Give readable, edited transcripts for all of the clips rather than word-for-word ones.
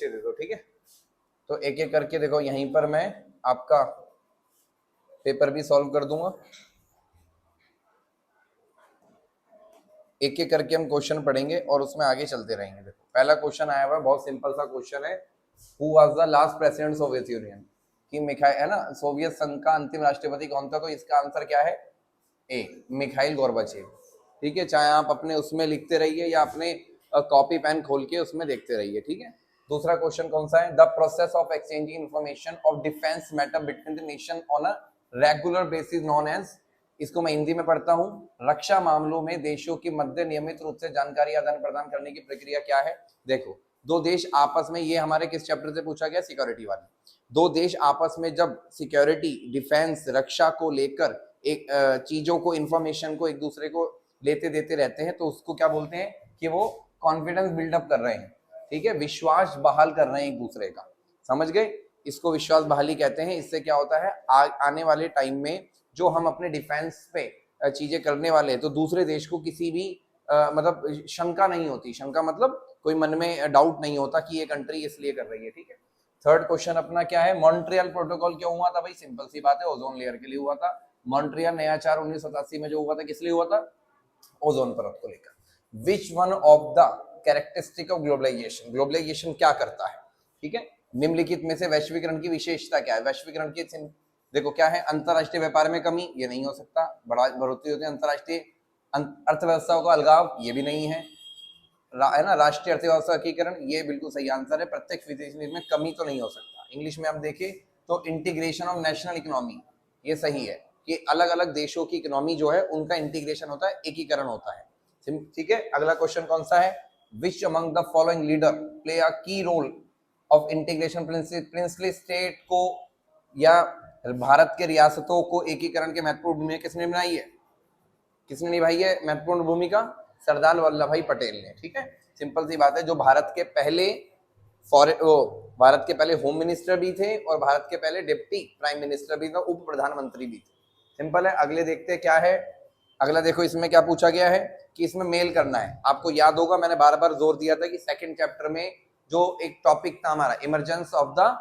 दे दो, ठीक है। तो एक एक करके देखो, यहीं पर मैं आपका पेपर भी सॉल्व कर दूंगा। एक एक करके हम क्वेश्चन पढ़ेंगे और उसमें आगे चलते रहेंगे। देखो पहला क्वेश्चन आया हुआ है, बहुत सिंपल सा क्वेश्चन है। Who was the last president Soviet union? कि मिखाइल है ना, सोवियत संघ का अंतिम राष्ट्रपति कौन था? तो इसका आंसर क्या है? ए, मिखाइल गोर्बाचेव। ठीक है, चाहे आप अपने उसमें लिखते रहिए या अपने कॉपी पेन खोल के उसमें देखते रहिए, ठीक है। दूसरा क्वेश्चन कौन सा है? The process of exchanging information of defence matter between the nation on a regular basis known as, इसको मैं हिंदी में पढ़ता हूं, रक्षा मामलों में देशों के मध्य नियमित रूप से जानकारी आदान प्रदान करने की प्रक्रिया क्या है? देखो, दो देश आपस में, ये हमारे किस चैप्टर से पूछा गया? सिक्योरिटी वाले। दो देश आपस में जब सिक्योरिटी, डिफेंस, रक्षा को लेकर एक चीजों को, इंफॉर्मेशन को एक दूसरे को लेते देते रहते हैं, तो उसको क्या बोलते हैं? कि वो कॉन्फिडेंस बिल्डअप कर रहे हैं, ठीक है, विश्वास बहाल कर रहे हैं एक दूसरे का। समझ गए? इसको विश्वास बहाली कहते हैं। इससे क्या होता है, आने वाले टाइम में जो हम अपने डिफेंस पे चीजें करने वाले हैं, तो दूसरे देश को किसी भी मतलब शंका नहीं होती। शंका मतलब कोई मन में डाउट नहीं होता कि ये कंट्री इसलिए कर रही है, ठीक है। थर्ड क्वेश्चन अपना क्या है? मॉन्ट्रियल प्रोटोकॉल क्यों हुआ था? भाई सिंपल सी बात है, ओजोन लेयर के लिए हुआ था। मॉन्ट्रियल नयाचार 1987 में जो हुआ था, किस लिए हुआ था? ओजोन परत को लेकर। Which one of the characteristic of globalization? Globalization क्या करता है? ठीक है, निम्नलिखित में से वैश्वीकरण की विशेषता क्या है? वैश्वीकरण की देखो क्या है? अंतरराष्ट्रीय व्यापार में कमी, ये नहीं हो सकता। बढ़ोतरी होती है अंतरराष्ट्रीय अर्थव्यवस्थाओं का अलगाव, ये भी नहीं है। है ना, राष्ट्रीय अर्थव्यवस्था एकीकरण, ये बिल्कुल सही आंसर है। प्रत्यक्ष विदेशी निवेश में कमी तो नहीं हो सकता। इंग्लिश में आप देखें तो इंटीग्रेशन ऑफ नेशनल इकोनॉमी, ये सही है कि अलग अलग देशों की इकोनॉमी जो है उनका इंटीग्रेशन होता है, एकीकरण होता है, ठीक है। अगला क्वेश्चन कौन सा है? Which among the following leader play a key role of integration? Princely state को या भारत के रियासतों को एकीकरण के महत्वपूर्ण भूमिका किसने बनाई है? किसने निभाई है महत्वपूर्ण भूमिका? सरदार वल्लभ भाई पटेल ने, ठीक है। सिंपल सी बात है, जो भारत के पहले भारत के पहले होम मिनिस्टर भी थे और भारत के पहले डिप्टी प्राइम मिनिस्टर भी थे, उप प्रधानमंत्री भी थे। सिंपल है। अगले देखते हैं क्या है। अगला देखो, इसमें क्या पूछा गया है कि इसमें मेल करना है। आपको याद होगा, मैंने बार बार जोर दिया था कि सेकंड चैप्टर में जो एक टॉपिक था हमारा, emergence of the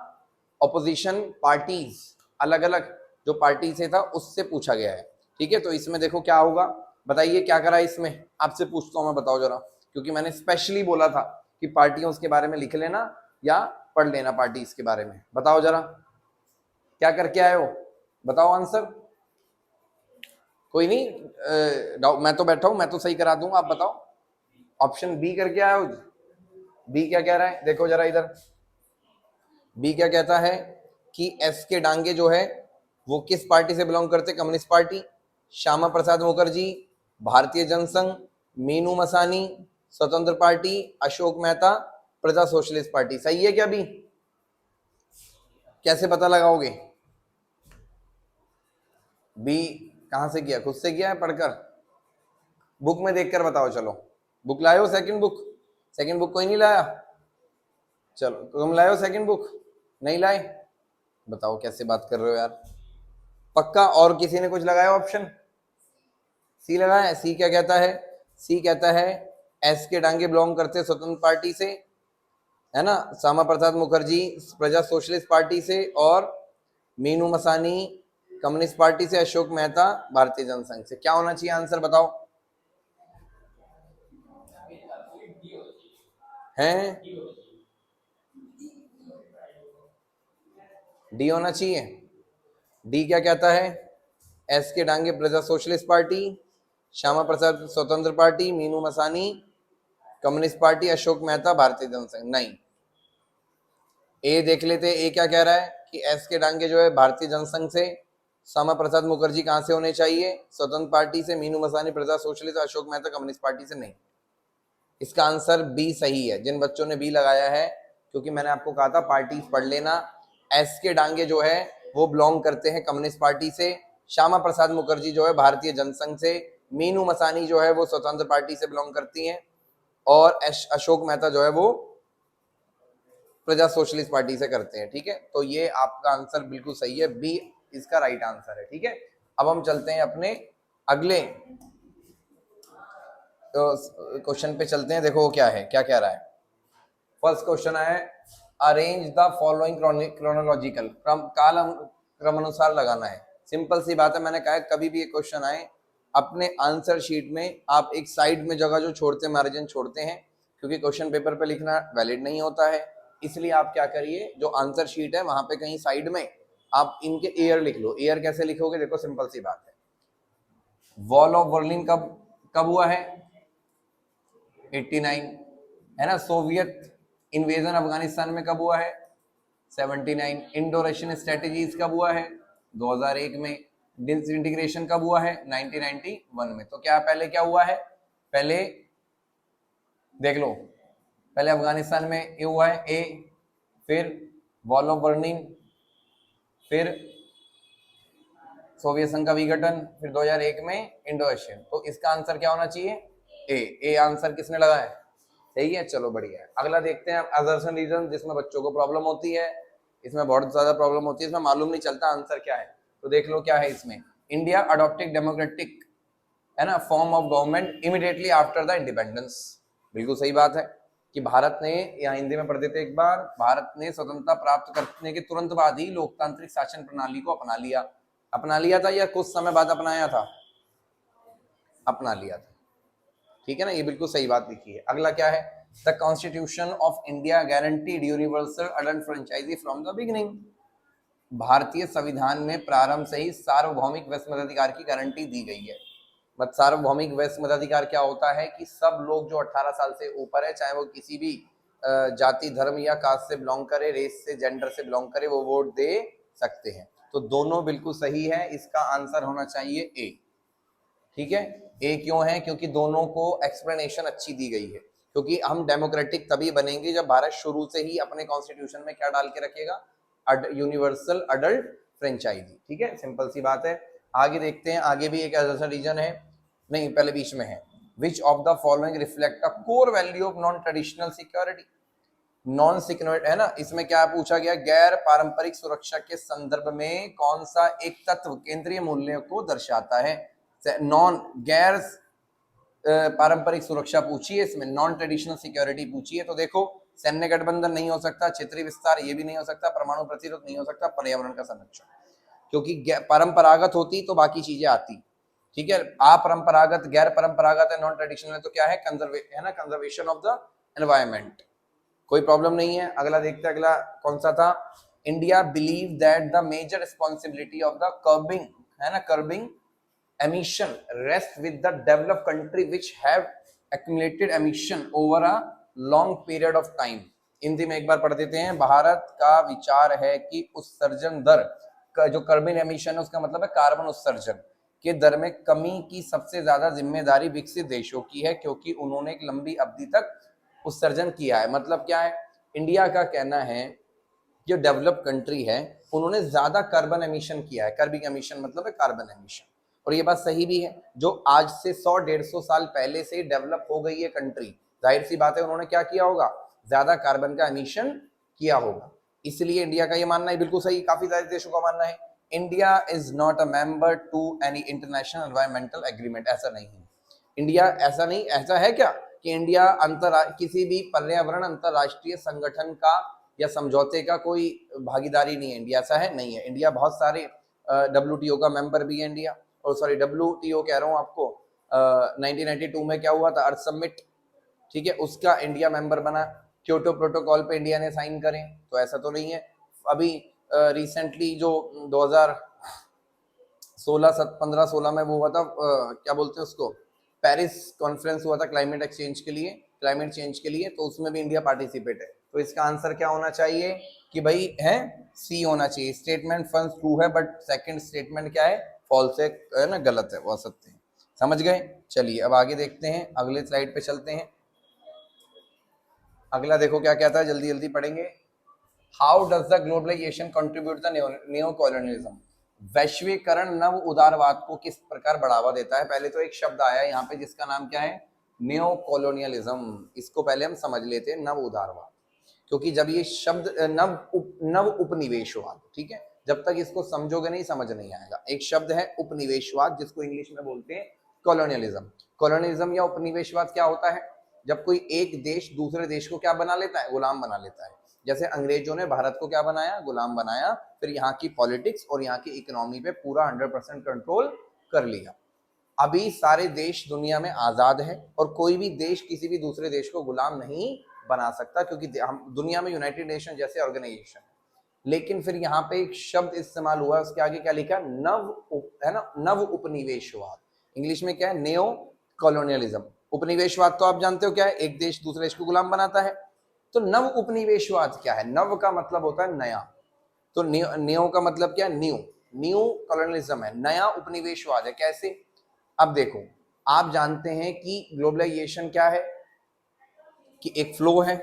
opposition parties, अलग अलग जो पार्टी से था, उससे पूछा गया है, ठीक है। तो इसमें देखो क्या होगा, बताइए क्या करा इसमें? आपसे पूछता हूं मैं, बताओ जरा, क्योंकि मैंने स्पेशली बोला था कि पार्टियों उसके बारे में लिख लेना या पढ़ लेना पार्टीज के बारे में। बताओ जरा क्या करके आए हो, बताओ आंसर। कोई नहीं, मैं तो बैठा हूं, मैं तो सही करा दूंगा, आप बताओ। ऑप्शन बी करके आए हो? बी क्या कह रहा है? देखो जरा इधर, बी क्या कहता है कि एस के डांगे जो है वो किस पार्टी से बिलोंग करते? Communist party. श्यामा प्रसाद मुखर्जी, भारतीय जनसंघ, मीनू मसानी, स्वतंत्र पार्टी, अशोक मेहता, प्रजा सोशलिस्ट पार्टी। सही है क्या? बी कैसे पता लगाओगे? बी कहां से किया? खुद से किया है पढ़कर? बुक में देखकर बताओ। चलो बुक लाए हो? Second book? सेकंड बुक कोई नहीं लाया? चलो तुम लाए हो सेकंड बुक? नहीं लाए? बताओ कैसे बात कर रहे हो यार। पक्का? और किसी ने कुछ लगाया ऑप्शन? सी लगाया। सी क्या कहता है? सी कहता है एस के डांगे बिलोंग करते स्वतंत्र पार्टी से, है ना, श्यामा प्रसाद मुखर्जी प्रजा सोशलिस्ट पार्टी से, और मीनू मसानी कम्युनिस्ट पार्टी से, अशोक मेहता भारतीय जनसंघ से। क्या होना चाहिए आंसर बताओ? हैं? डी होना चाहिए। डी क्या कहता है? एस के डांगे प्रजा सोशलिस्ट पार्टी, श्यामा प्रसाद स्वतंत्र party, Meenu Masani communist party, Ashok Mehta भारतीय जनसंघ। नहीं, ए देख लेते। ए क्या कह रहा है कि एस के डांगे जो है भारतीय जनसंघ से, श्यामा प्रसाद मुखर्जी कहां से होने चाहिए? स्वतंत्र पार्टी से, मीनू मसानी प्रजा socialist, Ashok Mehta communist party से। नहीं, इसका आंसर बी सही है। जिन बच्चों ने बी लगाया है, क्योंकि मैंने आपको कहा था पार्टी पढ़ लेना, एस के डांगे जो है वो बिलोंग करते हैं कम्युनिस्ट पार्टी से, श्यामा प्रसाद मुखर्जी जो है भारतीय जनसंघ से, मीनू मसानी जो है वो स्वतंत्र पार्टी से बिलोंग करती हैं, और अशोक मेहता जो है वो प्रजा सोशलिस्ट पार्टी से करते हैं, ठीक है। तो ये आपका आंसर बिल्कुल सही है, बी इसका राइट आंसर है, ठीक है। अब हम चलते हैं अपने अगले क्वेश्चन पे चलते हैं। देखो क्या है, क्या कह रहा है। फर्स्ट क्वेश्चन है अरेंज द फॉलोइंग क्रोनोलॉजिकल, क्रम अनुसार लगाना है। सिंपल सी बात है, मैंने कहा कभी भी एक क्वेश्चन आए अपने आंसर शीट में आप एक साइड में जगह जो छोड़ते हैं, मार्जिन छोड़ते हैं, क्योंकि क्वेश्चन पेपर पे लिखना वैलिड नहीं होता है। इसलिए आप क्या करिए, जो आंसर शीट है वहां पे कहीं साइड में आप इनके ईयर लिख लो। ईयर कैसे लिखोगे, देखो सिंपल सी बात है, वॉल ऑफ बर्लिन कब कब हुआ है, 89, है ना। सोवियत इन्वेजन अफगानिस्तान में कब हुआ है, 79। इंडो रशियन स्ट्रेटेजीज कब हुआ है, 2001 में। डिसइंटीग्रेशन कब हुआ है, 1991 में। तो क्या पहले क्या हुआ है, पहले देख लो, पहले अफगानिस्तान में ये हुआ है ए, फिर वॉल ऑफ बर्लिन, फिर सोवियत संघ का विघटन, फिर 2001 में इंडो रशियन। तो इसका आंसर क्या होना चाहिए, ए आंसर किसने लगाया है, सही है, चलो बढ़िया है। अगला देखते हैं असर्शन रीजन, जिसमें बच्चों को प्रॉब्लम होती है, इसमें बहुत ज्यादा प्रॉब्लम होती है, इसमें मालूम नहीं चलता आंसर क्या है। तो देख लो क्या है इसमें, इंडिया अडॉप्टेड डेमोक्रेटिक, है ना, form of government immediately after the independence. बिल्कुल सही बात है कि भारत ने, यहाँ हिंदी में पढ़ देते एक बार, भारत ने स्वतंत्रता प्राप्त करने के तुरंत बाद ही लोकतांत्रिक शासन प्रणाली को अपना लिया था, या कुछ समय बाद अपनाया था, अपना लिया था, ठीक है ना, ये बिल्कुल सही बात लिखी है। अगला क्या है, the constitution of India guaranteed universal adult franchise from the beginning. भारतीय संविधान में प्रारंभ से ही सार्वभौमिक वयस्क मताधिकार की गारंटी दी गई है। मत सार्वभौमिक वयस्क मताधिकार क्या होता है कि सब लोग जो 18 साल से ऊपर है, चाहे वो किसी भी जाति, धर्म या कास्ट से बिलोंग करे, रेस से, जेंडर से बिलोंग करे, वो वोट दे सकते हैं। तो दोनों बिल्कुल सही है, इसका आंसर होना चाहिए ए, ठीक है। ए क्यों है, क्योंकि दोनों को एक्सप्लेनेशन अच्छी दी गई है, क्योंकि हम डेमोक्रेटिक तभी बनेंगे जब भारत शुरू से ही अपने कॉन्स्टिट्यूशन में क्या डाल के रखेगा, यूनिवर्सल अडल्ट फ्रेंचाइजी, ठीक है, सिंपल सी बात है। आगे देखते हैं, आगे भी एक ऐसा रीजन है, नहीं पहले बीच में है, which of the following reflect a core value of non traditional security. Non security, है ना, इसमें क्या पूछा गया, गैर पारंपरिक सुरक्षा के संदर्भ में कौन सा एक तत्व केंद्रीय मूल्य को दर्शाता है। नॉन, गैर पारंपरिक सुरक्षा पूछी है, इसमें नॉन ट्रेडिशनल सिक्योरिटी पूछी है। तो देखो, सैन्य गठबंधन नहीं हो सकता, क्षेत्रीय विस्तार ये भी नहीं हो सकता, परमाणु प्रतिरोध नहीं हो सकता, पर्यावरण का संरक्षण, क्योंकि परंपरागत होती तो बाकी चीजें आती, ठीक है। अपरंपरागत, गैर परंपरागत है, नॉन ट्रेडिशनल है, तो क्या है, है ना, कंजर्वेशन ऑफ द एनवायरमेंट, कोई प्रॉब्लम नहीं है। अगला देखते हैं, अगला कौन सा था, India believe that the major responsibility of the curbing, है ना, curbing emission rest with the developed country which have accumulated emission over a long period of time। Hindi में एक बार पढ़ देते हैं, भारत का विचार है कि उत्सर्जन दर का, जो कार्बन एमिशन है उसका मतलब है कार्बन उत्सर्जन के दर में कमी की सबसे ज्यादा जिम्मेदारी विकसित देशों की है, क्योंकि उन्होंने एक लंबी अवधि तक उत्सर्जन किया है। मतलब क्या है, इंडिया का कहना है, जो डेवलप्ड कंट्री है उन्होंने ज्यादा कार्बन एमिशन किया है, कार्बिक एमिशन मतलब है कार्बन एमिशन, और ये बात सही भी है। जो आज से 100-150 साल पहले से डेवलप हो गई है कंट्री, जाहिर सी बात है उन्होंने क्या किया होगा, ज्यादा कार्बन का एमिशन किया होगा। इसलिए इंडिया का ये मानना है, बिल्कुल सही, काफी सारे देशों का मानना है, India is not a member to any international environmental agreement. ऐसा नहीं है, इंडिया ऐसा नहीं, ऐसा है क्या कि इंडिया किसी भी पर्यावरण अंतरराष्ट्रीय संगठन का या समझौते का कोई भागीदारी नहीं है, इंडिया ऐसा है, नहीं है। इंडिया बहुत सारे WTO का मेंबर भी है इंडिया, और सॉरी WTO कह रहा हूँ आपको, 1992 में क्या हुआ था, अर्थ समिट, ठीक है, उसका इंडिया मेंबर बना। क्योटो प्रोटोकॉल पे इंडिया ने साइन करे, तो ऐसा तो नहीं है। अभी रिसेंटली जो 2015-16 में वो हुआ था, क्या बोलते हैं उसको, पेरिस कॉन्फ्रेंस हुआ था क्लाइमेट चेंज के लिए, तो उसमें भी इंडिया पार्टिसिपेट है। तो इसका आंसर क्या होना चाहिए कि भाई है सी होना चाहिए। स्टेटमेंट फर्स्ट ट्रू है, बट सेकंड स्टेटमेंट क्या है, फॉल्स है ना, गलत है, वो असत्य है। समझ गए, चलिए अब आगे देखते हैं, अगले स्लाइड पे चलते हैं। अगला देखो क्या कहता है, जल्दी जल्दी पढ़ेंगे। How does the globalization contribute the new colonialism. वैश्वीकरण नव उदारवाद को किस प्रकार बढ़ावा देता है। पहले तो एक शब्द आया यहाँ पे जिसका नाम क्या है, न्यू कॉलोनियलिज्म। इसको पहले हम समझ लेते हैं, नव उदारवाद, क्योंकि जब ये शब्द नव उपनिवेशवाद, ठीक है, जब तक इसको समझोगे नहीं समझ नहीं आएगा। एक शब्द है उपनिवेशवाद, जिसको इंग्लिश में बोलते हैं कॉलोनियलिज्म। कॉलोनियलिज्म या उपनिवेशवाद क्या होता है, जब कोई एक देश दूसरे देश को क्या बना लेता है, गुलाम बना लेता है। जैसे अंग्रेजों ने भारत को क्या बनाया, गुलाम बनाया, फिर यहाँ की पॉलिटिक्स और यहाँ की इकोनॉमी पे पूरा 100% कंट्रोल कर लिया। अभी सारे देश दुनिया में आजाद है और कोई भी देश किसी भी दूसरे देश को गुलाम नहीं बना सकता, क्योंकि हम दुनिया में यूनाइटेड नेशन जैसे ऑर्गेनाइजेशन। लेकिन फिर यहाँ पे एक शब्द इस्तेमाल हुआ, उसके आगे क्या लिखा, है ना, नव उपनिवेशवाद। इंग्लिश में क्या है, नेओ कॉलोनियलिज्म। उपनिवेशवाद तो आप जानते हो क्या है, एक देश दूसरे देश को गुलाम बनाता है। तो नव उपनिवेशवाद क्या है, नव का मतलब होता है नया, तो नियो का मतलब क्या है, न्यू, न्यू कॉलोनियलिज्म है, नया उपनिवेशवाद है। कैसे, अब देखो, आप जानते हैं कि ग्लोबलाइजेशन क्या है, कि एक फ्लो है,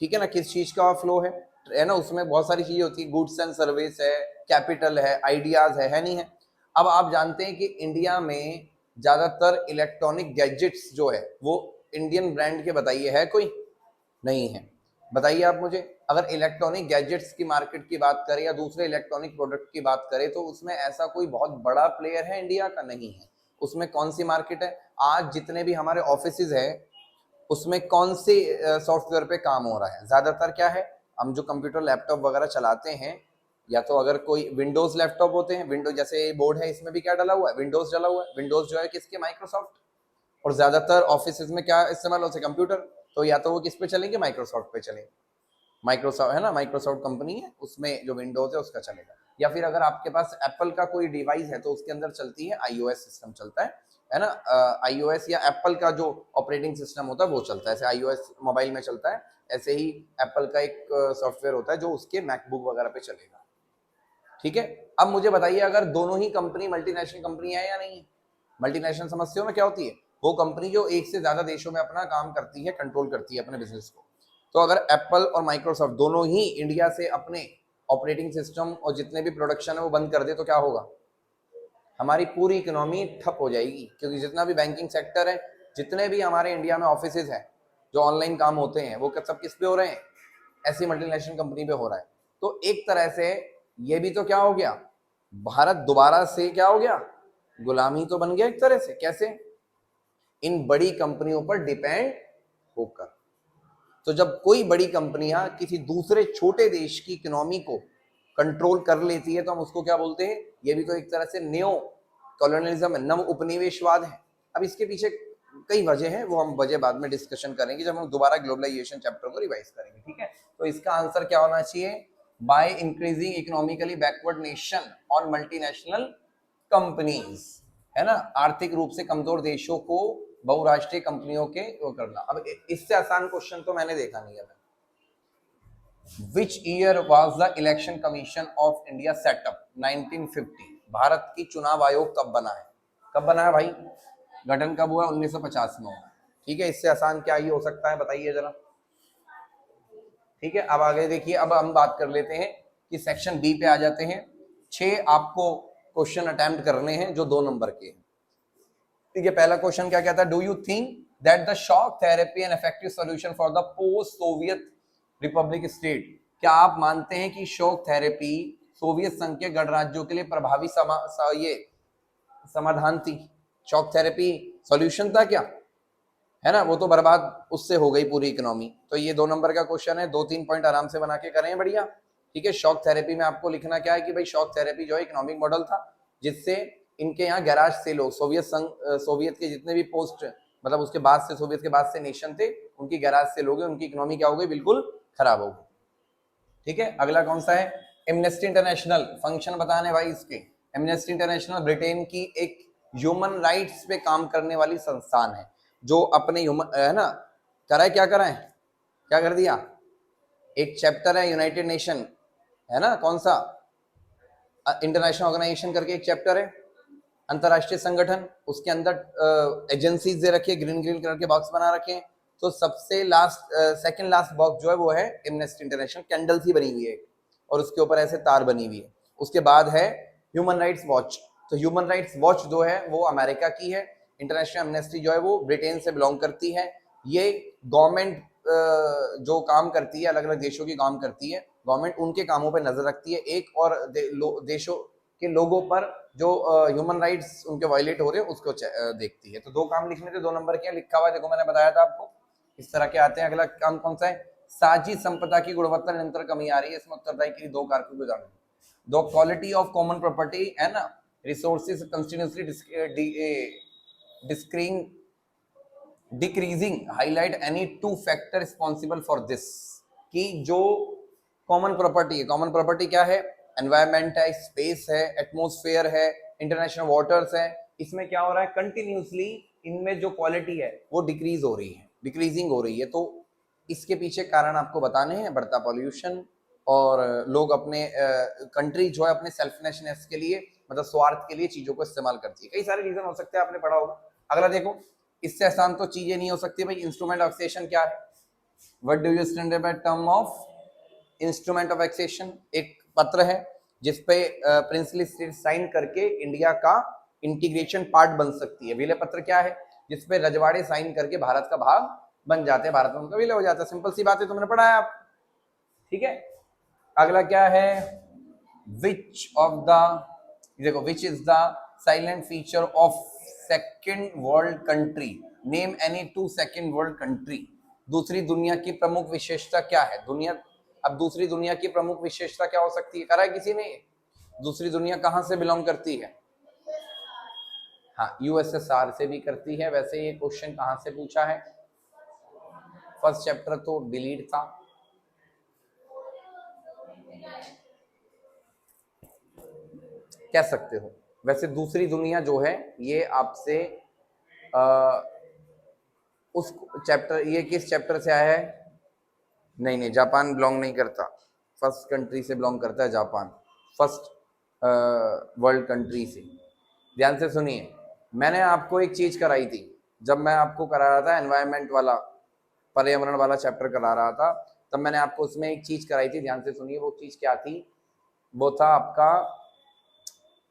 ठीक है ना, किस चीज का फ्लो है ना, उसमें बहुत सारी चीजें होती है, गुड्स एंड सर्विस है, कैपिटल है, आइडियाज है नहीं है। अब आप जानते हैं कि इंडिया में ज्यादातर इलेक्ट्रॉनिक गैजेट्स जो है वो इंडियन ब्रांड के, बताइए है कोई, नहीं है, बताइए आप मुझे। अगर इलेक्ट्रॉनिक गैजेट्स की मार्केट की बात करें या दूसरे इलेक्ट्रॉनिक प्रोडक्ट की बात करें तो उसमें ऐसा कोई बहुत बड़ा प्लेयर है इंडिया का, नहीं है। उसमें कौन सी मार्केट है, आज जितने भी हमारे ऑफिसेज है उसमें कौन से सॉफ्टवेयर पे काम हो रहा है, ज्यादातर क्या है, हम जो कंप्यूटर लैपटॉप वगैरह चलाते हैं, या तो अगर कोई विंडोज लैपटॉप होते हैं, विंडोज जैसे बोर्ड है इसमें भी क्या डला हुआ है, विंडोज डला हुआ है। विंडोज जो है किसके, माइक्रोसॉफ्ट। और ज्यादातर ऑफिस में क्या इस्तेमाल होते हैं, कंप्यूटर, तो या तो वो किस पे चलेंगे, माइक्रोसॉफ्ट पे चलेंगे। माइक्रोसॉफ्ट है ना, माइक्रोसॉफ्ट कंपनी है, उसमें जो विंडोज है उसका चलेगा। या फिर अगर आपके पास एप्पल का कोई डिवाइस है तो उसके अंदर चलती है आईओएस सिस्टम चलता है ना, आईओएस या एप्पल का जो ऑपरेटिंग सिस्टम होता है वो चलता है। ऐसे आईओएस मोबाइल में चलता है, ऐसे ही एप्पल का एक सॉफ्टवेयर होता है जो उसके मैकबुक वगैरह पे चलेगा, ठीक है। अब मुझे बताइए, अगर दोनों ही कंपनी मल्टीनेशनल कंपनी है या नहीं है, मल्टीनेशनल समस्याओं में क्या होती है, वो कंपनी जो एक से ज्यादा देशों में अपना काम करती है, कंट्रोल करती है अपने बिजनेस को। तो अगर एप्पल और माइक्रोसॉफ्ट दोनों ही इंडिया से अपने ऑपरेटिंग सिस्टम और जितने भी प्रोडक्शन है वो बंद कर दे तो क्या होगा, हमारी पूरी इकोनॉमी ठप हो जाएगी। क्योंकि जितना भी बैंकिंग सेक्टर है, जितने भी हमारे इंडिया में ऑफिसेज हैं जो ऑनलाइन काम होते हैं, वो सब किस पे हो रहे हैं, ऐसी मल्टीनेशनल कंपनी पे हो रहा है। तो एक तरह से ये भी तो क्या हो गया, भारत दोबारा से क्या हो गया, गुलामी तो बन गया एक तरह से। कैसे, इन बड़ी कंपनियों पर डिपेंड होकर। तो जब कोई बड़ी कंपनियां किसी दूसरे छोटे देश की इकोनॉमी को कंट्रोल कर लेती है तो हम उसको क्या बोलते हैं, ये भी तो एक तरह से न्यो कॉलोनियलिज्म है, नव उपनिवेशवाद है। अब इसके पीछे कई वजह है, वो हम वजह बाद में डिस्कशन करेंगे जब हम दोबारा ग्लोबलाइजेशन चैप्टर को रिवाइज करेंगे, ठीक है। तो इसका आंसर क्या होना चाहिए, by increasing economically backward nation और मल्टीनेशनल कंपनीज, है ना, आर्थिक रूप से कमजोर देशों को बहुराष्ट्रीय कंपनियों के वो करना। अब इससे आसान क्वेश्चन तो मैंने देखा नहीं है। Which year was the election commission of India set up? 1950। Bharat की चुनाव आयोग कब बना है, कब बना है भाई, गठन कब हुआ, 1950 में हुआ, ठीक है। इससे आसान क्या ही हो सकता है, बताइए जरा, ठीक है। अब आगे देखिए, अब हम बात कर लेते हैं कि सेक्शन बी पे आ जाते हैं। 6 आपको क्वेश्चन अटेम्प्ट करने हैं जो 2 नंबर के हैं, ठीक है। पहला क्वेश्चन क्या कहता है, do you think that the shock therapy an effective solution for the post Soviet Republic state? क्या आप मानते हैं कि शॉक थेरेपी सोवियत संघ के गणराज्यों के लिए प्रभावी ये समाधान थी? शॉक थेरेपी सॉल्यूशन था क्या, है ना, वो तो बर्बाद उससे हो गई पूरी इकोनॉमी। तो ये 2 नंबर का क्वेश्चन है, 2-3 पॉइंट आराम से बना के करें, बढ़िया, ठीक है। शॉक थेरेपी में आपको लिखना क्या है कि भाई शॉक थेरेपी जो है इकोनॉमिक मॉडल था जिससे इनके यहाँ गैराज से लोग, सोवियत के जितने भी पोस्ट, मतलब उसके बाद से, सोवियत के बाद से नेशन थे, उनकी गैराज से लोग, उनकी इकोनॉमी क्या हो गई, बिल्कुल खराब हो गई, ठीक है। अगला कौन सा है, एमनेस्टी इंटरनेशनल, फंक्शन बताने भाई इसके। एमनेस्टी इंटरनेशनल ब्रिटेन की एक ह्यूमन राइट्स पे काम करने वाली संस्थान है जो अपने ह्यूमन, है ना, करा है, क्या करा है, क्या कर दिया, एक चैप्टर है यूनाइटेड नेशन, है ना, कौन सा, इंटरनेशनल ऑर्गेनाइजेशन करके एक चैप्टर है, अंतरराष्ट्रीय संगठन, उसके अंदर एजेंसीज दे रखी है, ग्रीन ग्रीन कलर के बॉक्स बना रखे हैं। तो सबसे लास्ट, सेकंड लास्ट बॉक्स जो है वो है एमनेस्टी इंटरनेशनल, कैंडल सी बनी हुई है और उसके ऊपर ऐसे तार बनी हुई है। उसके बाद है ह्यूमन राइट्स वॉच। तो ह्यूमन राइट्स वॉच जो है वो अमेरिका की है, इंटरनेशनल एमनेस्टी जो है वो ब्रिटेन से बिलोंग करती है। ये गवर्नमेंट जो काम करती है, अलग अलग देशों की काम करती है, गवर्नमेंट उनके कामों पर नजर रखती है, एक और देशों के लोगों पर जो ह्यूमन राइट्स उनके वायलेट हो रहे हैं उसको देखती है। तो 2 काम लिखने थे, 2 नंबर के लिखा हुआ है, देखो मैंने बताया था आपको, इस तरह के आते हैं। अगला काम कौन सा है, साझी संपदा की गुणवत्ता निरंतर कमी आ रही है, इसमें उत्तरदायी के लिए दो कारकों को जानें। दो क्वालिटी ऑफ कॉमन प्रॉपर्टी है ना, resources continuously decreasing, highlight any two factor responsible for this. कि जो कॉमन प्रॉपर्टी है, कॉमन प्रॉपर्टी क्या है, एनवायरमेंट है, स्पेस है, एटमोस्फेयर है, इंटरनेशनल वाटर्स है, इसमें क्या हो रहा है, कंटिन्यूसली इनमें जो क्वालिटी है वो डिक्रीज हो रही है, डिक्रीजिंग हो रही है। तो इसके पीछे कारण आपको बताने हैं, बढ़ता पॉल्यूशन, और लोग अपने कंट्री जो है अपने सेल्फनेसनेस के लिए, मतलब स्वार्थ के लिए चीजों को इस्तेमाल करती है। कई सारे रीजन हो सकते हैं, आपने पढ़ा होगा। अगला देखो, इससे आसान तो चीजें नहीं हो सकती भाई। इंस्ट्रूमेंट ऑफ टैक्सेशन क्या है, what do you stand by term of instrument of taxation? एक पत्र है जिसपे प्रिंसली स्टेट साइन करके इंडिया का इंटीग्रेशन पार्ट बन सकती है। विलय पत्र क्या है, जिसपे रजवाड़े साइन करके भारत का भाग बन जाते हैं, भारत में उनका विलय हो जाता है। सिंपल सी बात है, तुमने पढ़ा है आप, ठीक है। अगला क्या है, विच ऑफ द, देखो, which is the silent feature of second world country, name any two second world country. दूसरी दुनिया की प्रमुख विशेषता क्या है, दुनिया, अब दूसरी दुनिया की प्रमुख विशेषता क्या हो सकती है, करा है किसी ने? दूसरी दुनिया कहां से बिलोंग करती है? हाँ, यूएसएसआर से भी करती है। वैसे ये क्वेश्चन कहां से पूछा है, फर्स्ट चैप्टर तो डिलीट था, कह सकते हो। वैसे दूसरी दुनिया जो है ये आपसे उस चैप्टर, ये किस चैप्टर से आया है? नहीं नहीं, जापान बिलोंग नहीं करता, फर्स्ट कंट्री से बिलोंग करता है जापान, फर्स्ट वर्ल्ड कंट्री से। ध्यान से सुनिए, मैंने आपको एक चीज कराई थी जब मैं आपको करा रहा था एनवायरमेंट वाला, पर्यावरण वाला चैप्टर करा रहा था, तब मैंने आपको उसमें एक चीज कराई थी, ध्यान से सुनिए। वो चीज क्या थी, वो था आपका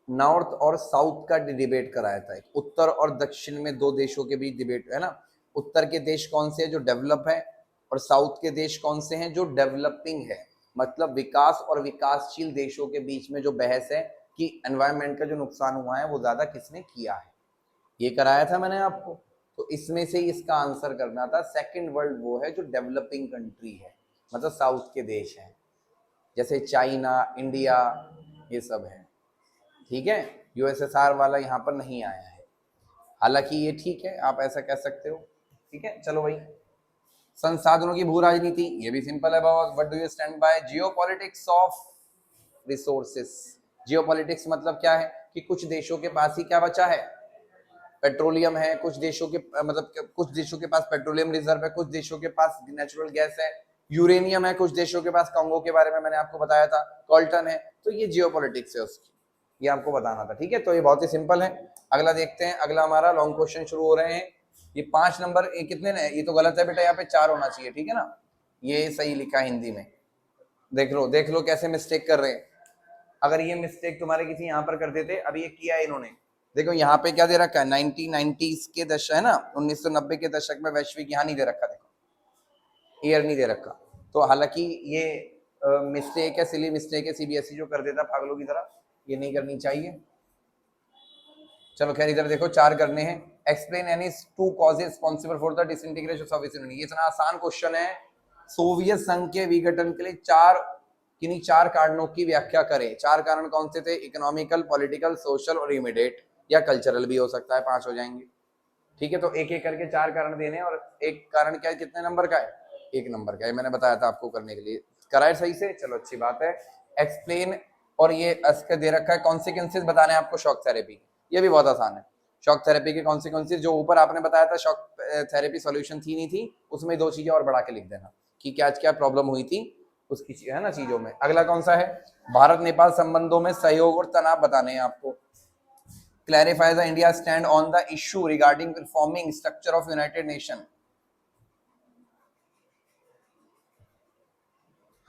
नॉर्थ और साउथ का डिबेट कराया था। एक उत्तर और दक्षिण में दो देशों के बीच डिबेट है ना, उत्तर के देश कौन से हैं जो डेवलप है, और साउथ के देश कौन से हैं जो डेवलपिंग है। मतलब विकास और विकासशील देशों के बीच में जो बहस है कि एनवायरनमेंट का जो नुकसान हुआ है वो ज्यादा किसने किया है, ये कराया था मैंने आपको। तो इसमें से इसका आंसर करना था। सेकंड वर्ल्ड वो है जो डेवलपिंग कंट्री है, मतलब साउथ के देश हैं, जैसे चाइना, इंडिया, ये सब है, ठीक है। यूएसएसआर वाला यहाँ पर नहीं आया है, हालांकि ये ठीक है, आप ऐसा कह सकते हो, ठीक है। चलो भाई, संसाधनों की भू राजनीति, ये भी सिंपल है बाबा। What do you stand by geopolitics of resources? Geopolitics मतलब क्या है कि कुछ देशों के पास ही क्या बचा है, पेट्रोलियम है, कुछ देशों के मतलब कुछ देशों के पास पेट्रोलियम रिजर्व है, कुछ देशों के पास नेचुरल गैस है, यूरेनियम है, कुछ देशों के पास कांगो के बारे में मैंने आपको बताया था, कॉल्टन है। तो ये जियोपॉलिटिक्स है उसकी, ये आपको बताना था, ठीक है। तो ये बहुत ही सिंपल है। अगला देखते हैं, अगला हमारा लॉन्ग क्वेश्चन शुरू हो रहे हैं। ये 5 नंबर, ये कितने ने, ये तो गलत है बेटा, यहाँ पे 4 होना चाहिए, ठीक है ना। ये सही लिखा है हिंदी में, देख लो कैसे मिस्टेक कर रहे हैं। अगर ये मिस्टेक तुम्हारे किसी यहाँ पर कर देते, अब ये किया है इन्होंने, देखो यहाँ पे क्या दे रखा है, 1990s के दशक है ना, 1990 के दशक में वैश्विक, यहाँ नहीं दे रखा, देखो ईयर नहीं दे रखा। तो हालांकि ये मिस्टेक है, सिली मिस्टेक है, सीबीएसई जो कर देता पागलों की तरह, ये नहीं करनी चाहिए। चलो खैर, इधर देखो 4 करने हैं। Explain any two causes responsible for the disintegration of Soviet union. ये इतना आसान क्वेश्चन है, सोवियत संघ के विघटन के लिए किन्हीं 4 कारणों की व्याख्या करें। 4 कारण कौन से थे, इकोनॉमिकल, पॉलिटिकल, सोशल और इमीडिएट, या कल्चरल भी हो सकता है, 5 हो जाएंगे, ठीक है। तो एक एक करके 4 कारण देने, और एक कारण क्या है, कितने नंबर का है, 1 नंबर का है, मैंने बताया था आपको करने के लिए, कराए सही से, चलो अच्छी बात है। एक्सप्लेन, और ये अस्क दे रखा है, कॉन्सिक्वेंसेज बताने आपको शॉक थेरेपी, ये भी बहुत आसान है। शॉक थेरेपी के कॉन्सिक्वेंसेज जो ऊपर आपने बताया था, शॉक थेरेपी सॉल्यूशन थी नहीं थी, उसमें 2 चीजें और बढ़ा के लिख देना कि क्या क्या प्रॉब्लम हुई थी उसकी, है ना, चीजों में। अगला कौन सा है, भारत नेपाल संबंधों में सहयोग और तनाव बताने हैं आपको। Clarify the India stand on the issue regarding reforming structure of United nation.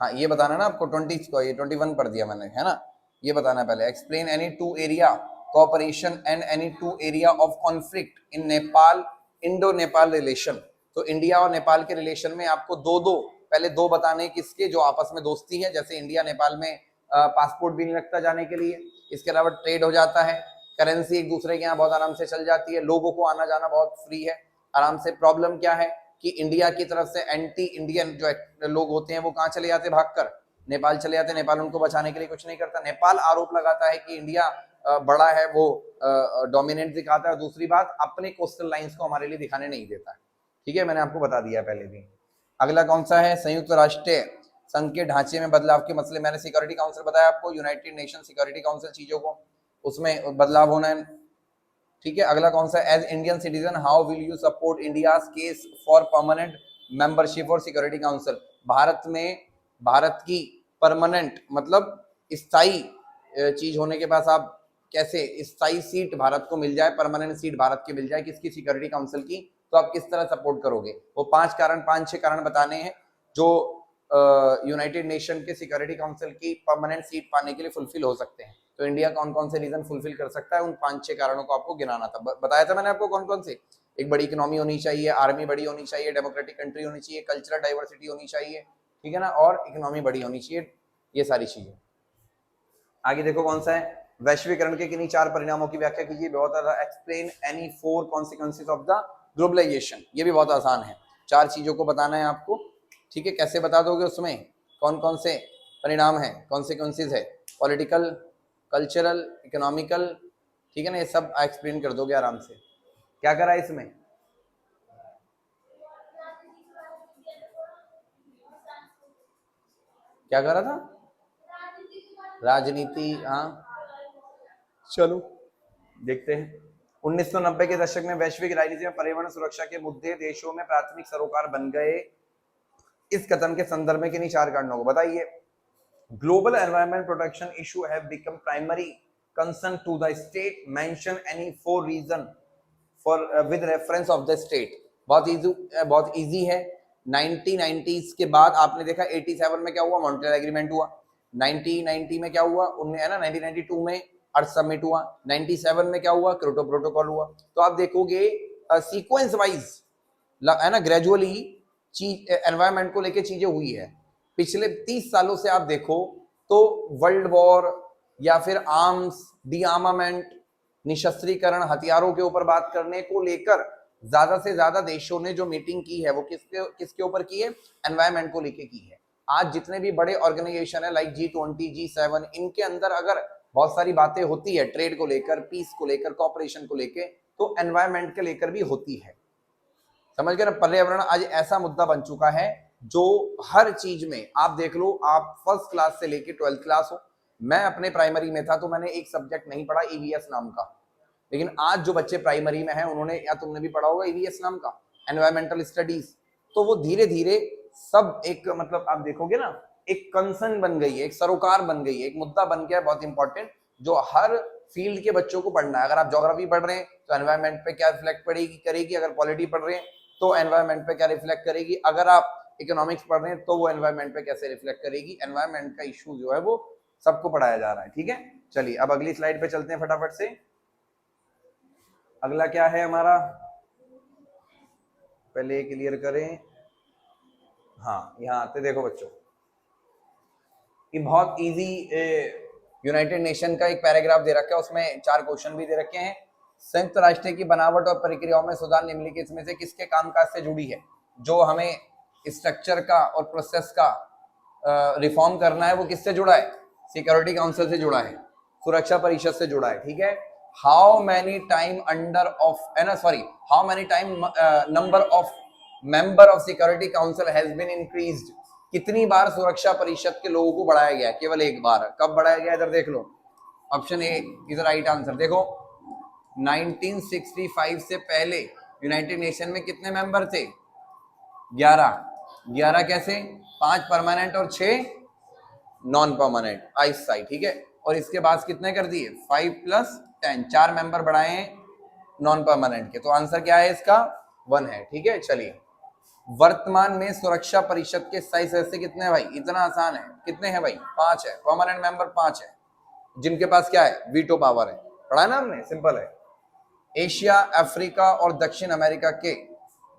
हाँ, ये बताना ना आपको, 20 को, ये 21 पढ़ दिया मैंने, है ना, ये बताना पहले। Explain any two area cooperation and any two area of conflict in Nepal, Indo Nepal relation. तो इंडिया और नेपाल के रिलेशन में आपको पहले दो बताने, किसके, जो आपस में दोस्ती है, जैसे इंडिया नेपाल में पासपोर्ट भी नहीं लगता जाने के लिए, इसके अलावा ट्रेड हो जाता है, करेंसी एक दूसरे के यहाँ बहुत आराम से चल जाती है, लोगों को आना जाना बहुत फ्री है आराम से। प्रॉब्लम क्या है कि इंडिया की तरफ से एंटी इंडियन जो लोग होते हैं वो कहाँ चले जाते भागकर, नेपाल चले जाते। नेपाल उनको बचाने के लिए कुछ नहीं करता। नेपाल आरोप लगाता है कि इंडिया बड़ा है, वो डोमिनेंट दिखाता है। दूसरी बात, अपने कोस्टल लाइंस को हमारे लिए दिखाने नहीं देता। ठीक है, मैंने आपको बता दिया पहले भी। अगला कौन सा है, संयुक्त राष्ट्र संघ के ढांचे में बदलाव के मसले। मैंने सिक्योरिटी काउंसिल बताया आपको, यूनाइटेड नेशन सिक्योरिटी काउंसिल चीजों को, उसमें बदलाव होना है। ठीक है, अगला कौन सा, as Indian citizen how will you support India's case for permanent membership और सिक्योरिटी काउंसिल। भारत में, भारत की परमानेंट मतलब स्थायी चीज होने के पास आप कैसे स्थायी सीट भारत को मिल जाए, परमानेंट सीट भारत की मिल जाए किसकी, सिक्योरिटी काउंसिल की, तो आप किस तरह सपोर्ट करोगे। वो 5-6 कारण बताने हैं जो यूनाइटेड नेशन के सिक्योरिटी काउंसिल की परमानेंट सीट पाने के लिए फुलफिल हो सकते हैं। तो इंडिया कौन कौन से रीजन फुलफिल कर सकता है, उन 5-6 कारणों को आपको गिनाना था। बताया था मैंने आपको कौन कौन से। एक बड़ी इकोनॉमी होनी चाहिए, आर्मी बड़ी होनी चाहिए, डेमोक्रेटिक कंट्री होनी चाहिए, कल्चरल डाइवर्सिटी होनी चाहिए, ठीक है ना, और इकोनॉमी बड़ी होनी चाहिए, ये सारी चीजें। आगे देखो कौन सा है, वैश्वीकरण के किन्हीं 4 परिणामों की व्याख्या कीजिए। बहुत आसान, explain any 4 consequences of the globalization. ये भी बहुत आसान है, 4 चीजों को बताना है आपको। ठीक है, कैसे बता दोगे, उसमें कौन कौन से परिणाम है, कॉन्सिक्वेंसेस है, पॉलिटिकल, कल्चरल, इकोनॉमिकल, ठीक है ना, ये सब एक्सप्लेन कर दोगे आराम से। क्या करा इसमें, क्या करा था, राजनीति, हाँ चलो देखते हैं। 1990 के दशक में वैश्विक राजनीति में पर्यावरण सुरक्षा के मुद्दे देशों में प्राथमिक सरोकार बन गए। इस कथन के संदर्भ में किन्हीं 4 कारणों को बताइए। Global environment protection issue have become primary concern to the state, mention any 4 reason for with reference of the state. बहुत इजी है। 1990s के बाद आपने देखा 87 में क्या हुआ, मॉन्ट्रियल एग्रीमेंट हुआ। 1990 में क्या हुआ, उनने है ना 1992 में अर्थ समिट हुआ। 97 में क्या हुआ, क्योटो प्रोटोकॉल हुआ। तो आप देखोगे सीक्वेंस वाइज है ना, ग्रेजुअली चीज एनवायरमेंट को लेके चीजें हुई है। पिछले 30 सालों से आप देखो तो वर्ल्ड वॉर या फिर आर्म्स, डीआर्मामेंट, निशस्त्रीकरण, हथियारों के ऊपर बात करने को लेकर ज्यादा से ज्यादा देशों ने जो मीटिंग की है वो किसके ऊपर की है, एनवायरमेंट को लेके की है। आज जितने भी बड़े ऑर्गेनाइजेशन है लाइक G20, G7, इनके अंदर अगर बहुत सारी बातें होती है ट्रेड को लेकर, पीस को लेकर, कॉपरेशन को लेकर, तो एनवायरमेंट के लेकर भी होती है। समझ गए ना, पर्यावरण आज ऐसा मुद्दा बन चुका है जो हर चीज में आप देख लो, आप फर्स्ट क्लास से लेके 12th क्लास हो। मैं अपने प्राइमरी में था तो मैंने एक सब्जेक्ट नहीं पढ़ा ईवीएस नाम का, लेकिन आज जो बच्चे प्राइमरी में हैं उन्होंने, या तुमने भी पढ़ा होगा ईवीएस नाम का, एनवायरमेंटल स्टडीज। तो वो धीरे धीरे सब एक मतलब आप देखोगे ना, एक कंसर्न बन गई है, एक सरोकार बन गई है, एक मुद्दा बन गया है बहुत इंपॉर्टेंट, जो हर फील्ड के बच्चों को पढ़ना है। अगर आप ज्योग्राफी पढ़ रहे हैं तो एनवायरमेंट पे क्या रिफ्लेक्ट करेगी, अगर पॉलिटी पढ़ रहे हैं तो एनवायरमेंट पे क्या रिफ्लेक्ट करेगी, अगर आप इकोनॉमिक्स पढ़ रहे हैं तो वो एनवायरमेंट पे कैसे रिफ्लेक्ट करेगी। एनवायरमेंट का इशू जो है वो सबको पढ़ाया जा रहा है। ठीक है, चलिए अब अगली स्लाइड पे चलते हैं फटाफट से। अगला क्या है हमारा, पहले क्लियर करें। हाँ, यहाँ आते देखो बच्चों, ये बहुत इजी यूनाइटेड नेशन का एक पैराग्राफ दे रखा है, उसमें 4 क्वेश्चन भी दे रखे हैं। संयुक्त राष्ट्र की बनावट और प्रक्रियाओं में सुधार निम्नलिखित में से किसके कामकाज से जुड़ी है। जो हमें स्ट्रक्चर का और प्रोसेस का रिफॉर्म करना है वो किससे जुड़ा है, सिक्योरिटी काउंसिल से जुड़ा है, सुरक्षा परिषद से जुड़ा है। ठीक है, how many time how many time number of member of security council has been increased. कितनी बार सुरक्षा परिषद के लोगों को बढ़ाया गया, केवल एक बार। कब बढ़ाया गया, इधर देख लो, option A is right answer. देखो 1965 से पहले यूनाइटेड नेशन में कितने मेंबर थे, 11 कैसे, 5 परमानेंट और 6 नॉन परमानेंट आईसाइड। ठीक है, और इसके बाद कितने कर दिए, 5 + 10, 4 मेंबर बढ़ाए हैं नॉन परमानेंट के। तो आंसर क्या है इसका, 1 है। ठीक है, चलिए वर्तमान में सुरक्षा परिषद के स्थायी सदस्य कितने हैं भाई, इतना आसान है, कितने हैं भाई, 5 है। परमानेंट मेंबर 5 है, जिनके पास क्या है, वीटो पावर है। पढ़ा ना हमने, सिंपल है। एशिया, अफ्रीका और दक्षिण अमेरिका के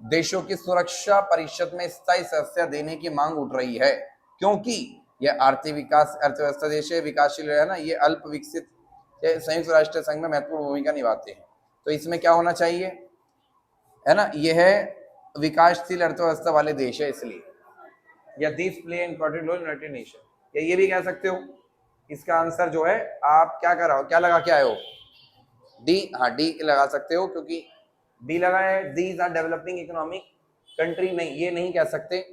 देशों की सुरक्षा परिषद में स्थायी सदस्य देने की मांग उठ रही है, क्योंकि यह आर्थिक विकास, अर्थव्यवस्था देश है, विकासशील है ना, ये अल्प विकसित संयुक्त राष्ट्र संघ में महत्वपूर्ण भूमिका निभाते हैं। तो इसमें क्या होना चाहिए, है ना, ये है विकासशील अर्थव्यवस्था वाले देश है इसलिए, या this play important role United Nation, या ये भी कह सकते हो। इसका आंसर जो है आप क्या कर रहे हो, क्या लगा के आए हो, डी। हाँ डी लगा सकते हो क्योंकि डी लगा है, these are developing economic country. नहीं, ये नहीं कह सकते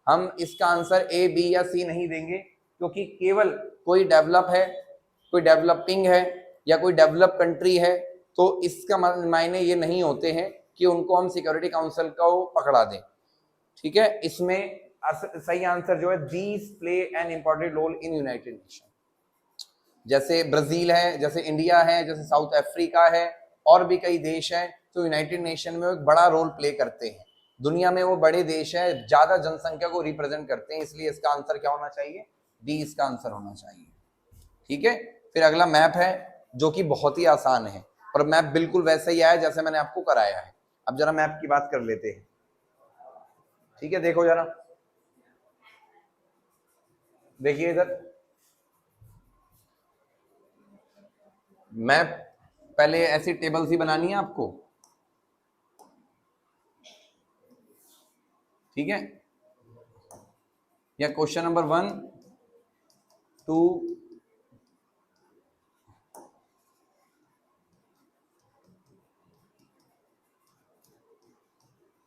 हम, इसका आंसर ए बी या सी नहीं देंगे, क्योंकि केवल कोई डेवलप है, कोई डेवलपिंग है या कोई डेवलप कंट्री है तो इसका मायने ये नहीं होते हैं कि उनको हम सिक्योरिटी काउंसिल को पकड़ा दें। ठीक है, इसमें सही आंसर जो है these play an important role in United Nation. जैसे ब्राजील है, जैसे इंडिया है, जैसे साउथ अफ्रीका है, और भी कई देश हैं तो यूनाइटेड नेशन में एक बड़ा रोल प्ले करते हैं। दुनिया में वो बड़े देश है, ज्यादा जनसंख्या को रिप्रेजेंट करते हैं, इसलिए इसका आंसर क्या होना चाहिए, डी इसका आंसर होना चाहिए। ठीक है, फिर अगला मैप है जो कि बहुत ही आसान है, और मैप बिल्कुल वैसे ही आया जैसे मैंने आपको कराया है। अब जरा मैप की बात कर लेते हैं। ठीक है, देखो जरा, देखिए इधर मैप, पहले ऐसी टेबल सी बनानी है आपको। ठीक है, या क्वेश्चन नंबर 1 2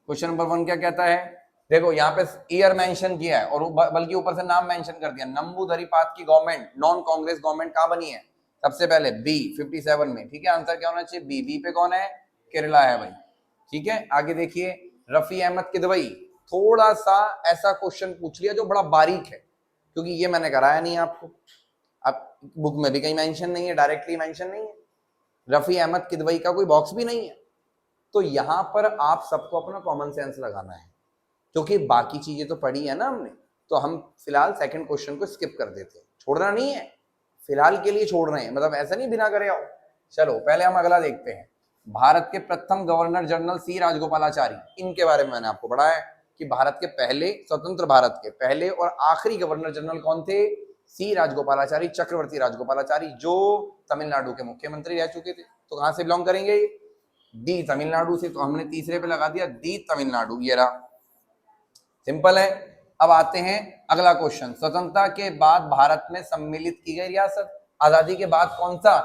क्वेश्चन नंबर 1 क्या कहता है, देखो यहाँ पे ईयर मेंशन किया है और बल्कि ऊपर से नाम मेंशन कर दिया। नंबूदरीपात की गवर्नमेंट, नॉन कांग्रेस गवर्नमेंट कहाँ बनी है, सबसे पहले बी 57 में। ठीक है, आंसर क्या होना चाहिए, बी। बी पे कौन है, केरला है भाई। ठीक है, आगे देखिए, रफी अहमद किदवई, थोड़ा सा ऐसा क्वेश्चन पूछ लिया जो बड़ा बारीक है, क्योंकि ये मैंने कराया नहीं आपको, अब बुक में भी कहीं मेंशन नहीं है, डायरेक्टली मेंशन नहीं है, रफी अहमद किदवई का कोई बॉक्स भी नहीं है। तो यहां पर आप सबको अपना कॉमन सेंस लगाना है, क्योंकि बाकी चीजें तो पढ़ी है ना हमने, तो हम फिलहाल सेकंड क्वेश्चन को स्किप कर देते हैं, छोड़ना नहीं है, फिलहाल के लिए छोड़ रहे हैं, मतलब ऐसा नहीं बिना करे आओ। चलो पहले हम अगला देखते हैं। भारत के प्रथम गवर्नर जनरल सी राजगोपालाचारी, इनके बारे में मैंने आपको पढ़ा है कि भारत के पहले, स्वतंत्र भारत के पहले और आखिरी गवर्नर जनरल कौन थे, सी राजगोपालाचारी, चक्रवर्ती राजगोपालाचारी, जो तमिलनाडु के मुख्यमंत्री रह चुके थे। तो कहां से बिलोंग करेंगे, डी तमिलनाडु से, तो हमने तीसरे पे लगा दिया डी तमिलनाडु, ये रहा, सिंपल है। अब आते हैं अगला क्वेश्चन, स्वतंत्रता के बाद भारत में सम्मिलित की गई रियासत, आजादी के बाद कौन सा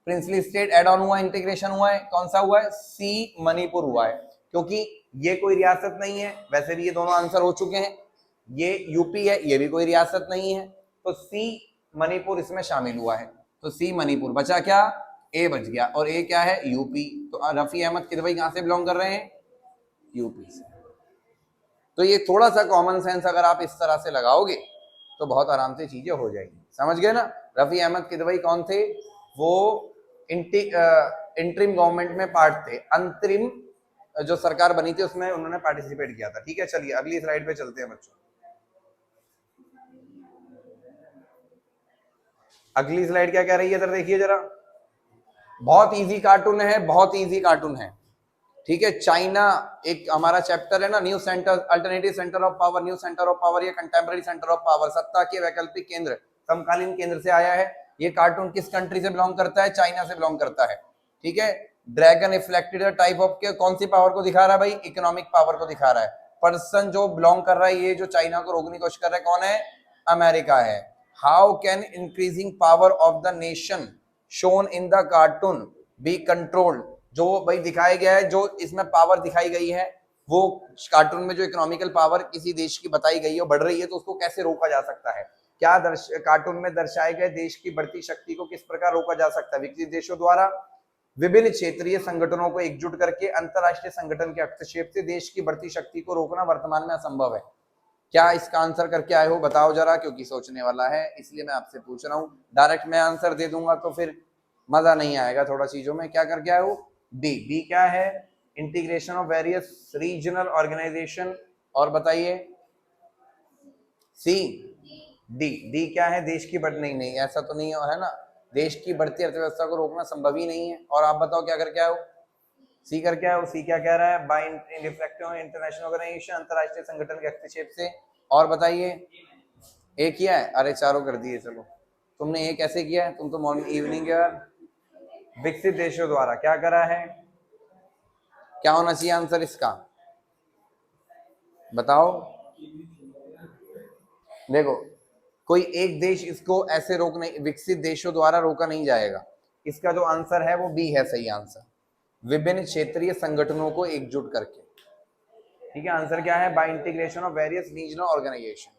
प्रिंसली स्टेट एड ऑन हुआ, इंटीग्रेशन हुआ है, कौन सा हुआ है, सी मणिपुर हुआ है, क्योंकि ये कोई रियासत नहीं है, वैसे भी ये दोनों आंसर हो चुके हैं, ये यूपी है, ये भी कोई रियासत नहीं है, तो सी मणिपुर इसमें शामिल हुआ है, तो सी मणिपुर बचा, क्या ए बच गया, और ए क्या है, यूपी। तो रफी अहमद किदवई कहां से बिलोंग कर रहे हैं, यूपी से। तो ये थोड़ा सा कॉमन सेंस अगर आप इस तरह से लगाओगे तो बहुत आराम से चीजें हो जाएगी, समझ गए ना। रफी अहमद किदवई कौन थे, वो इंटरिम गवर्नमेंट में पार्ट थे, अंतरिम जो सरकार बनी थी उसमें उन्होंने पार्टिसिपेट किया था। ठीक है, चलिए अगली स्लाइड पे चलते हैं बच्चों। अगली स्लाइड क्या कह रही है, इधर देखिए जरा, बहुत इजी कार्टून है, बहुत इजी कार्टून है। ठीक है, चाइना एक हमारा चैप्टर है ना, new centre, alternative centre of power, new centre of power या कंटेम्पररी सेंटर ऑफ पावर, सत्ता के वैकल्पिक केंद्र, समकालीन केंद्र से आया है। ये कार्टून किस कंट्री से बिलोंग करता है, चाइना से बिलोंग करता है। ठीक है, ड्रैगन रिफ्लेक्टेड टाइप ऑफ के कौन सी पावर को दिखा रहा है भाई, इकोनॉमिक पावर को दिखा रहा है। पर्सन जो बिलोंग कर रहा है, ये जो चाइना को रोकने की कोशिश कर रहा है, कौन है, अमेरिका है। How can increasing power of the nation shown in the cartoon be controlled, जो भाई दिखाया गया है, जो इसमें पावर दिखाई गई है, वो कार्टून में जो इकोनॉमिकल पावर किसी देश की बताई गई है, बढ़ रही है, तो उसको कैसे रोका जा सकता है, क्या कार्टून में दर्शाए गए देश की बढ़ती शक्ति को किस प्रकार रोका जा सकता है, विकसित देशों द्वारा विभिन्न क्षेत्रीय संगठनों को एकजुट करके अंतरराष्ट्रीय संगठन के हस्तक्षेप से देश की बढ़ती शक्ति को रोकना वर्तमान में असंभव है। क्या इसका आंसर करके आए हो, बताओ जरा, क्योंकि सोचने वाला है इसलिए मैं आपसे पूछ रहा हूँ, डायरेक्ट मैं आंसर दे दूंगा तो फिर मजा नहीं आएगा थोड़ा चीजों में। क्या करके आए हो, डी। बी क्या है, integration of various regional organization, और बताइए सी। डी। डी क्या है, देश की बढ़, नहीं नहीं ऐसा तो नहीं है ना, देश की बढ़ती अर्थव्यवस्था को रोकना संभव ही नहीं है। और आप बताओ क्या करके आए हो, सी करके आए हो। सी क्या कह रहा है, बाय रिफ्लेक्टिंग इंटरनेशनल ऑर्गेनाइजेशन, अंतरराष्ट्रीय संगठन के हस्तक्षेप से। और बताइए ए किया है, अरे चारों कर दिए, चलो तुमने ए कैसे किया है, तुम तो मॉर्निंग इवनिंग यार, विकसित देशों द्वारा क्या करा है, क्या होना चाहिए आंसर इसका, बताओ। देखो, कोई एक देश इसको ऐसे रोक नहीं, विकसित देशों द्वारा रोका नहीं जाएगा। इसका जो आंसर है वो बी है सही आंसर, विभिन्न क्षेत्रीय संगठनों को एकजुट करके। ठीक है, आंसर क्या है? By integration of various regional organization.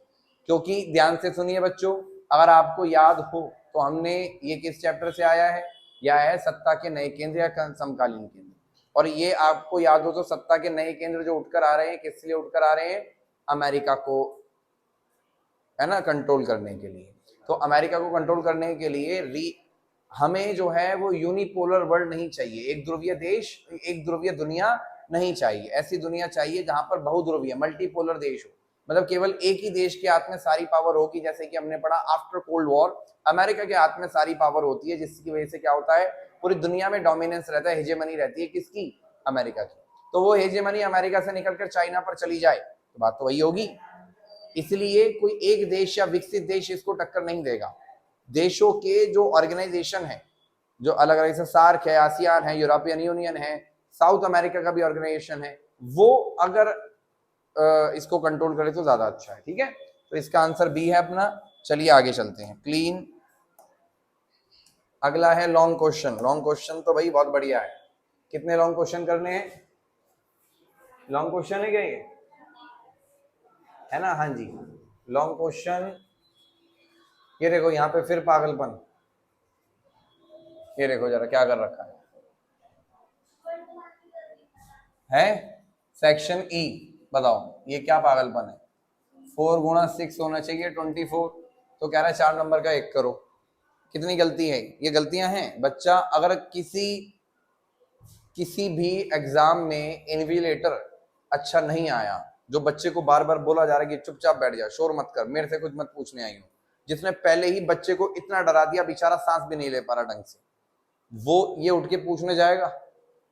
क्योंकि ध्यान से सुनिए बच्चों, अगर आपको याद हो तो हमने ये किस चैप्टर से आया है? यह है सत्ता के नए केंद्र या समकालीन केंद्र। और ये आपको याद हो तो सत्ता के नए केंद्र जो उठकर आ रहे हैं, किस लिए उठकर आ रहे हैं? अमेरिका को, है ना, कंट्रोल करने के लिए। तो अमेरिका को कंट्रोल करने के लिए हमें जो है वो यूनिपोलर वर्ल्ड नहीं चाहिए, एक ध्रुवीय देश, एक ध्रुवीय दुनिया नहीं चाहिए। ऐसी दुनिया चाहिए जहां पर बहुध्रुवीय मल्टीपोलर देश हो, मतलब केवल एक ही देश के हाथ में सारी पावर होगी। जैसे कि हमने पढ़ा आफ्टर कोल्ड वॉर अमेरिका के हाथ में सारी पावर होती है, जिसकी वजह से क्या होता है? पूरी दुनिया में डोमिनेंस रहता है, हेजेमनी रहती है। किसकी? अमेरिका की। तो वो हेजेमनी अमेरिका से निकलकर चाइना पर चली जाए तो बात तो वही होगी। इसलिए कोई एक देश या विकसित देश इसको टक्कर नहीं देगा। देशों के जो ऑर्गेनाइजेशन है, जो अलग अलग, जैसे सार्क है, आसियान है, यूरोपियन यूनियन है, साउथ अमेरिका का भी ऑर्गेनाइजेशन है, वो अगर इसको कंट्रोल करे तो ज्यादा अच्छा है। ठीक है, तो इसका आंसर बी है अपना। चलिए आगे चलते हैं। क्लीन। अगला है लॉन्ग क्वेश्चन। लॉन्ग क्वेश्चन तो भाई बहुत बढ़िया है। कितने लॉन्ग क्वेश्चन करने हैं? लॉन्ग क्वेश्चन है क्या ये? है ना? हाँ जी, लॉन्ग क्वेश्चन। ये देखो यहाँ पे फिर पागलपन, ये देखो जरा क्या कर रखा है सेक्शन ई। बताओ ये क्या पागलपन है? 4 गुणा 6 होना चाहिए 24, तो कह रहा है 4 नंबर का 1 करो। कितनी गलती है? ये गलतियां हैं बच्चा। अगर किसी भी एग्जाम में इन्विजिलेटर अच्छा नहीं आया, जो बच्चे को बार बार बोला जा रहा है कि चुपचाप बैठ जा, शोर मत कर, मेरे से कुछ मत पूछने आई हो, जिसने पहले ही बच्चे को इतना डरा दिया, बेचारा सांस भी नहीं ले पा रहा ढंग से, वो ये उठ के पूछने जाएगा?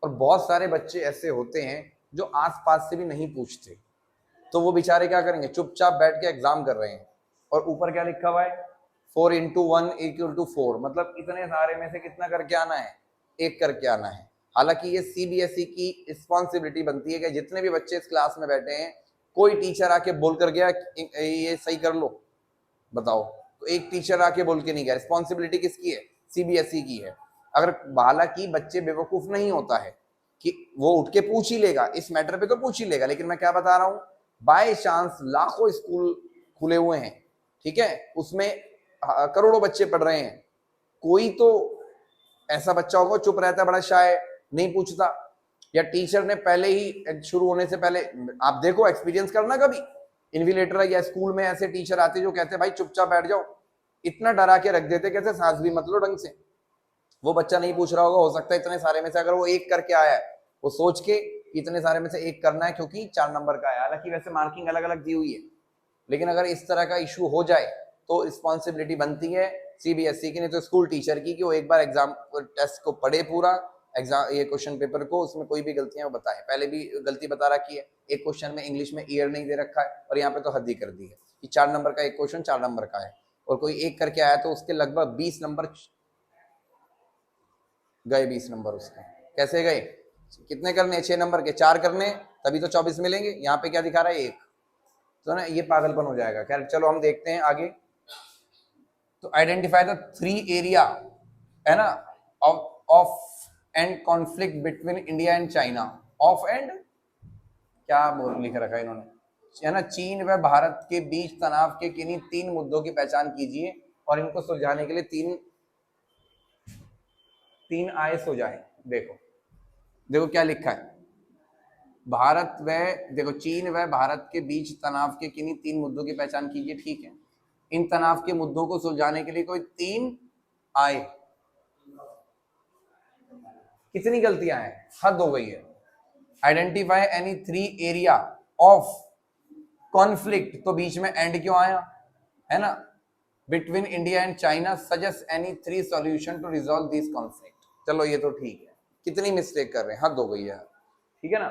और बहुत सारे बच्चे ऐसे होते हैं जो आसपास से भी नहीं पूछते, तो वो बेचारे क्या करेंगे? चुपचाप बैठ के एग्जाम कर रहे हैं। और ऊपर क्या लिखा हुआ है? 4 इंटू 1 इक्वल टू 4, मतलब इतने सारे में से कितना करके आना है? 1 करके आना है। हालांकि ये सीबीएसई की रिस्पॉन्सिबिलिटी बनती है कि जितने भी बच्चे इस क्लास में बैठे हैं, कोई टीचर आके बोल कर गया ये सही कर लो, बताओ? तो एक टीचर आके बोल के नहीं गया। रिस्पॉन्सिबिलिटी किसकी है? सीबीएसई की है। अगर हालांकि बच्चे बेवकूफ नहीं होता है कि वो उठ के पूछ ही लेगा, इस मैटर पे तो पूछ ही लेगा, लेकिन मैं क्या बता रहा हूं, बाय चांस लाखों स्कूल खुले हुए हैं, ठीक है, उसमें करोड़ों बच्चे पढ़ रहे हैं, कोई तो ऐसा बच्चा होगा चुप रहता है, बड़ा शाय, नहीं पूछता, या टीचर ने पहले ही शुरू होने से पहले, आप देखो एक्सपीरियंस करना कभी, इन्विलेटर या स्कूल में ऐसे टीचर आते जो कहते भाई चुपचाप बैठ जाओ, इतना डरा के रख देते कैसे सांस भी मत लो ढंग से। वो बच्चा नहीं पूछ रहा होगा, हो सकता है इतने सारे में से अगर वो 1 करके आया है, वो सोच के इतने सारे में से 1 करना है क्योंकि 4 नंबर का है। हालांकि वैसे मार्किंग अलग अलग दी हुई है, लेकिन अगर इस तरह का इशू हो जाए तो रिस्पॉन्सिबिलिटी बनती है सीबीएसई की, नहीं तो स्कूल टीचर की, कि वो एक बार एग्जाम टेस्ट को पढ़े पूरा, एग्जाम ये क्वेश्चन पेपर को, उसमें कोई भी गलतियां बताए। पहले भी गलती बता रखी है, एक क्वेश्चन में इंग्लिश में ईयर नहीं दे रखा है, और यहाँ पे तो हद ही कर दी है कि 4 नंबर का एक क्वेश्चन 4 नंबर का है, और कोई 1 करके आया तो उसके लगभग 20 नंबर गए। 20 नंबर उसके कैसे गए? कितने करने? 6 नंबर के 4 करने, तभी तो 24 मिलेंगे। यहाँ पे क्या दिखा रहा है? 1। तो ना ये पागलपन हो जाएगा। खैर चलो हम देखते हैं आगे। तो आइडेंटिफाई द 3 एरिया, है ना, of and conflict between India and China. Of and क्या बोल लिख रखा है इन्होंने, है ना, चीन व भारत के बीच तनाव के किन्हीं 3 मुद्दों की पहचान कीजिए और इनको सुलझाने के लिए 3 आय सुझाएं। देखो देखो क्या लिखा है, भारत व, देखो, चीन व भारत के बीच तनाव के किन्हीं 3 मुद्दों की पहचान कीजिए। ठीक है, इन तनाव के मुद्दों को सुलझाने के लिए कोई 3 आए। कितनी गलतियां हैं, हद हो गई है। Identify any 3 area of conflict, तो बीच में एंड क्यों आया, है ना, between India and China, suggest any 3 solution to resolve this conflict. चलो ये तो ठीक है, कितनी मिस्टेक कर रहे हैं, हद हो गई है। ठीक है ना,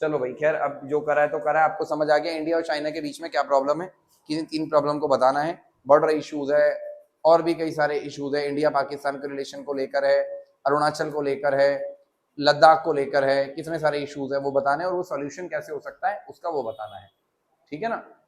चलो भाई, खैर अब जो करा है तो करा है, आपको समझ आ गया इंडिया और चाइना के बीच में क्या प्रॉब्लम है, किन 3 प्रॉब्लम को बताना है। बॉर्डर इश्यूज है, और भी कई सारे इश्यूज है, इंडिया पाकिस्तान के रिलेशन को लेकर है, अरुणाचल को लेकर है, लद्दाख को लेकर है, कितने सारे इश्यूज है वो बताने, और वो सॉल्यूशन कैसे हो सकता है उसका वो बताना है। ठीक है ना।